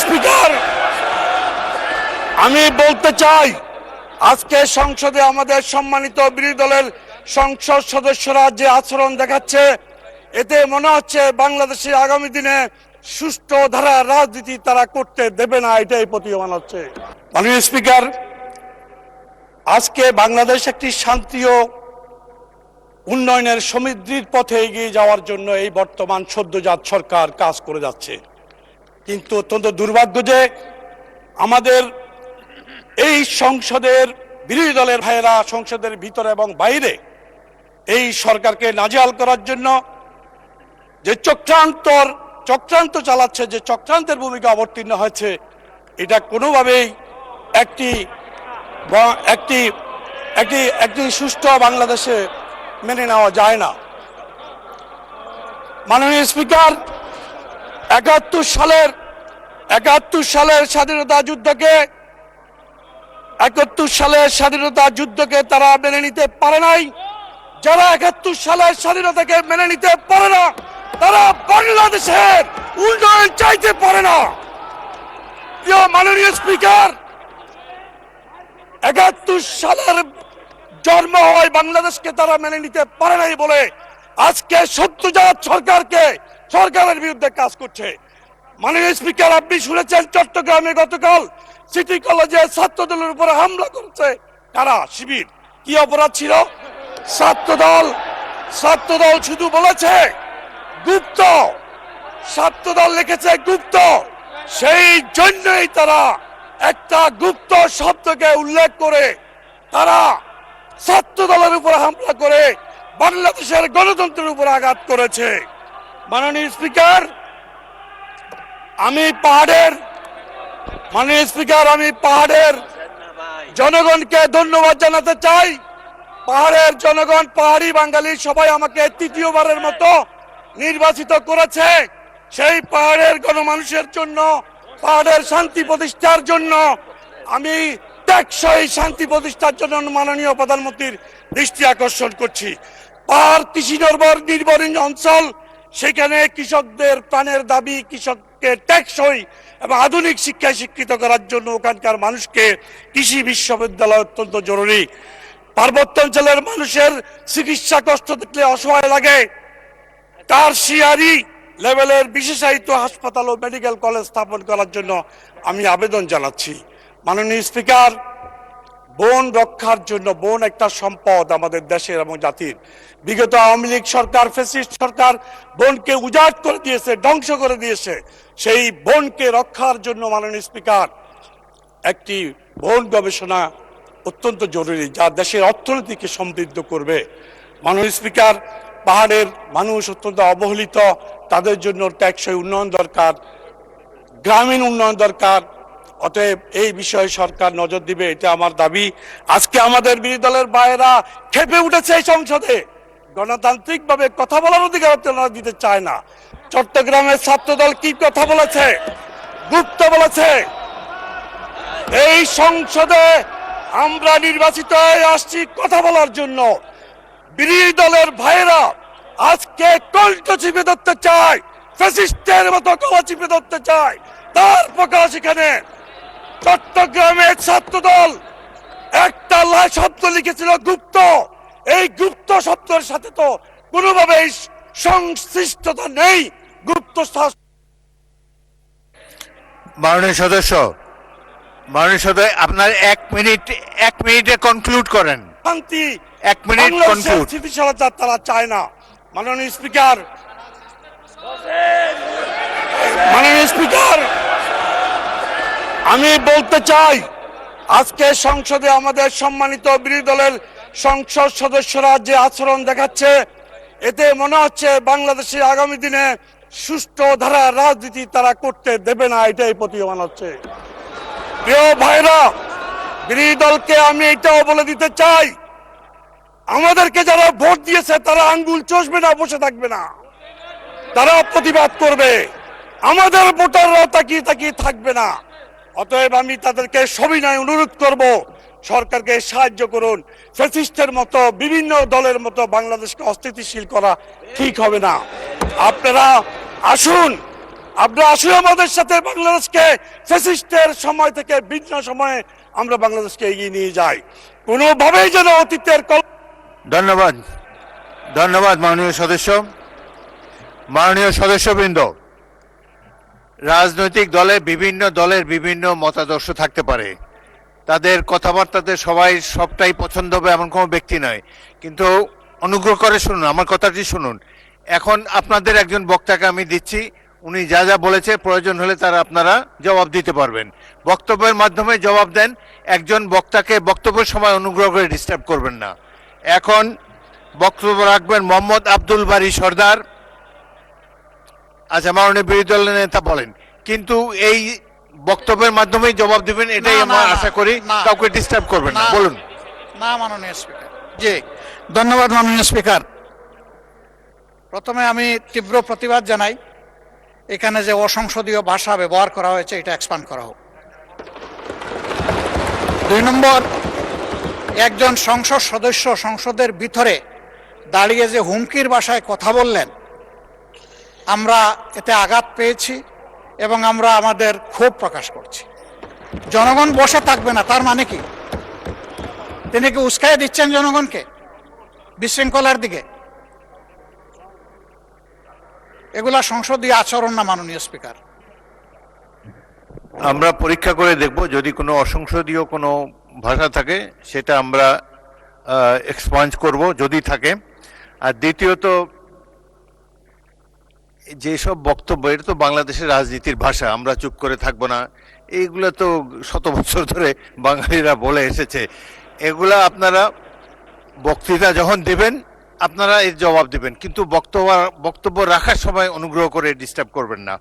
Speaker, আমি বলতে চাই আজকে সংসদে আমাদের সম্মানিত বিরোধী দলের সংসদ সদস্যরা যে আচরণ দেখাচ্ছে, এতে মনে হচ্ছে বাংলাদেশে আগামী দিনে সুষ্ঠু ধারা রাজনীতি তারা করতে দেবে না, এটাই প্রতীয়মান হচ্ছে। মাননীয় স্পিকার, আজকে বাংলাদেশ একটি শান্তি ও উন্নয়নের সমৃদ্ধির পথে এগিয়ে যাওয়ার জন্য এই বর্তমান সদ্যজাত সরকার কাজ করে যাচ্ছে। কিন্তু অত্যন্ত দুর্ভাগ্য যে আমাদের এই সংসদের বিরোধী দলের ভাইয়েরা সংসদের ভিতরে এবং বাইরে এই সরকারকে নাজেহাল করার জন্য যে চক্রান্ত চালাচ্ছে, যে চক্রান্তের ভূমিকা অবতীর্ণ হয়েছে, এটা কোনোভাবেই একটি সুষ্ঠু বাংলাদেশে মেনে নেওয়া যায় না। মাননীয় স্পিকার, 71 সালের স্বাধীনতা যুদ্ধকে তারা মেনে নিতে পারে নাই। যারা 71 সালের স্বাধীনতাকে মেনে নিতে পারে না, তারা বাংলাদেশের উন্নয়ন চাইতে পারে না। প্রিয় মাননীয় স্পিকার, 71 সালের জন্ম হয় বাংলাদেশকে তারা মেনে নিতে পারে নাই বলে আজকে সদ্যজাত সরকারের বিরুদ্ধে কাজ করছে। মাননীয় স্পিকার, আপনি শুনেছেন চট্টগ্রামে গতকাল সিটি কলেজে ছাত্রদলের উপরে হামলা করছে কারা? শিবির। কি অপরাধ ছিল? ছাত্রদল শুধু বলেছে গুপ্ত, ছাত্রদল লিখেছে গুপ্ত। সেই জন্যই তারা একটা গুপ্ত শব্দকে উল্লেখ করে তারা ছাত্রদলের উপর হামলা করে বাংলাদেশের গণতন্ত্রের উপর আঘাত করেছে। মাননীয় স্পিকার, আমি পাহাড়ের জনগণকে ধন্যবাদ জানাতে চাই। পাহাড়ের জনগণ, পাহাড়ি বাঙালি সবাই আমাকে তৃতীয়বারের মতো নির্বাচিত করেছে। সেই পাহাড়ের গণমানুষের জন্য, পাহাড়ের শান্তি প্রতিষ্ঠার জন্য, আমি টেকসই শান্তি প্রতিষ্ঠার জন্য মাননীয় প্রধানমন্ত্রীর দৃষ্টি আকর্ষণ করছি। পাহাড় কৃষি নির্ভর অঞ্চল, সেখানে কৃষকদের প্রাণের দাবি, কৃষককে টেকসই এবং আধুনিক শিক্ষায় শিক্ষিত করার জন্য ওখানকার মানুষকে কৃষি বিশ্ববিদ্যালয় অত্যন্ত জরুরি। পার্বত্য অঞ্চলের মানুষের চিকিৎসা কষ্ট দেখলে অসহায় লাগে। টারশিয়ারি লেভেলের বিশেষায়িত হাসপাতাল ও মেডিকেল কলেজ স্থাপন করার জন্য আমি আবেদন জানাচ্ছি। মাননীয় স্পিকার, বন রক্ষার জন্য, বন একটা সম্পদ আমাদের দেশের এবং জাতির। বিগত আওয়ামী লীগ সরকার, ফ্যাসিস্ট সরকার বনকে উজাড় করে দিয়েছে, ধ্বংস করে দিয়েছে। সেই বনকে রক্ষার জন্য মাননীয় স্পিকার, একটি বন গবেষণা অত্যন্ত জরুরি, যা দেশের অর্থনীতিকে সমৃদ্ধ করবে। মাননীয় স্পিকার, পাহাড়ের মানুষ অত্যন্ত অবহেলিত, তাদের জন্য টেকসই উন্নয়ন দরকার, গ্রামীণ উন্নয়ন দরকার। অতএব এই বিষয়ে সরকার নজর দিবে, এটা আমার দাবি। আজকে আমাদের বিরোধী দলের ভাইয়েরা খেপে উঠেছে এই সংসদে, গণতান্ত্রিক ভাবে কথা বলার অধিকার তারা দিতে চায় না। চট্টগ্রামের ছাত্রদল কি কথা বলেছে? গুপ্ত বলেছে। এই সংসদে আমরা নির্বাচিত হয়ে আসছি কথা বলার জন্য। বিরোধী দলের ভাইয়েরা আজকে কণ্ঠ চিপে ধরতে চায়, ফ্যাসিস্টের মতো গলা চিপে ধরতে চায়। তার প্রকাশ এখানে চট্টগ্রামের ছাত্রদল একটা শব্দ লিখেছিল গুপ্ত। এই গুপ্ত শব্দের সাথে তো কোনোভাবে সংশ্লিষ্টতা নেই। গুপ্ত মাননীয় সদস্য, আপনার এক মিনিটে কনক্লুড করেন। শান্তি, 1 মিনিট কনক্লুড। স্থিতিশীলতা তারা চায় না। মাননীয় স্পিকার, আমি বলতে চাই আজকে সংসদে আমাদের সম্মানিত বিরোধী দলের সংসদ সদস্যরা যে আচরণ দেখাচ্ছে, এতে মনে হচ্ছে বাংলাদেশে আগামী দিনে সুষ্ঠু ধারা রাজনীতি তারা করতে দেবে না, এটাই প্রতীয়মান হচ্ছে। প্রিয় ভাইরা, বিরোধী দলকে আমি এটাও বলে দিতে চাই, আমাদেরকে যারা ভোট দিয়েছে তারা আঙ্গুল চষবে না, বসে থাকবে না, তারা প্রতিবাদ করবে। আমাদের ভোটাররা তাকিয়ে থাকবে না। অতএব আমি তাদেরকে সবিনয় অনুরোধ করব, সরকারকে সাহায্য করুন। ফ্যাসিস্টের মতো, বিভিন্ন দলের মতো বাংলাদেশকে অস্থিতিশীল করা ঠিক হবে না। আপনারা আসুন, আপনারা আসলে আমাদের সাথে বাংলাদেশকে ফ্যাসিস্টের সময় থেকে ভিন্ন সময়ে আমরা বাংলাদেশকে এগিয়ে নিয়ে যাই। কোনোভাবেই যেন অতীতের ধন্যবাদ, ধন্যবাদ মাননীয় সদস্য। মাননীয় সদস্যবৃন্দ, রাজনৈতিক দলের বিভিন্ন মতাদর্শ থাকতে পারে, তাদের কথাবার্তাতে সবটাই পছন্দ হবে এমন কোনো ব্যক্তি নয়, কিন্তু অনুগ্রহ করে শুনুন, আমার কথাটি শুনুন। এখন আপনাদের একজন বক্তাকে আমি দিচ্ছি, উনি যা যা বলেছে প্রয়োজন হলে তারা আপনারা জবাব দিতে পারবেন। বক্তব্যের মাধ্যমে জবাব দেন। একজন বক্তাকে বক্তব্যের সময় অনুগ্রহ করে ডিস্টার্ব করবেন না। এখন বক্তব্য রাখবেন মোহাম্মদ আব্দুল বারী সর্দার। আচ্ছা, মাননীয় বিরোধী দলের নেতা বলেন, কিন্তু এই বক্তব্যের মাধ্যমেই জবাব দিবেন, এটাই আমরা আশা করি। কাউকে ডিস্টার্ব করবেন না, বলুন। না মাননীয় স্পিকার। জি, ধন্যবাদ মাননীয় স্পিকার। প্রথমে আমি তীব্র প্রতিবাদ জানাই, এখানে যে অসংসদীয় ভাষা ব্যবহার করা হয়েছে এটা এক্সপান্ড করা হোক। 2 নম্বর, একজন সংসদ সদস্য সংসদের ভিতরে দাঁড়িয়ে যে হুমকির ভাষায় কথা বললেন, আমরা এতে আঘাত পেয়েছি এবং আমরা আমাদের ক্ষোভ প্রকাশ করছি। জনগণ বসে থাকবে না তার মানে কি? তিনি কি উস্কাইয়ে দিচ্ছেন জনগণকে বিশৃঙ্খলার দিকে? এগুলা সংসদীয় আচরণ না মাননীয় স্পিকার। আমরা পরীক্ষা করে দেখব, যদি কোনো অসংসদীয় কোনো ভাষা থাকে সেটা আমরা এক্সপাঞ্জ করব যদি থাকে। আর দ্বিতীয়ত, যেসব বক্তব্য, এটা তো বাংলাদেশের রাজনীতির ভাষা, আমরা চুপ করে থাকবো না। এইগুলো তো শত বছর ধরে বাঙালিরা বলে এসেছে। এগুলা আপনারা বক্তৃতা যখন দেবেন আপনারা এর জবাব দেবেন, কিন্তু বক্তব্য রাখার সময় অনুগ্রহ করে ডিস্টার্ব করবেন না।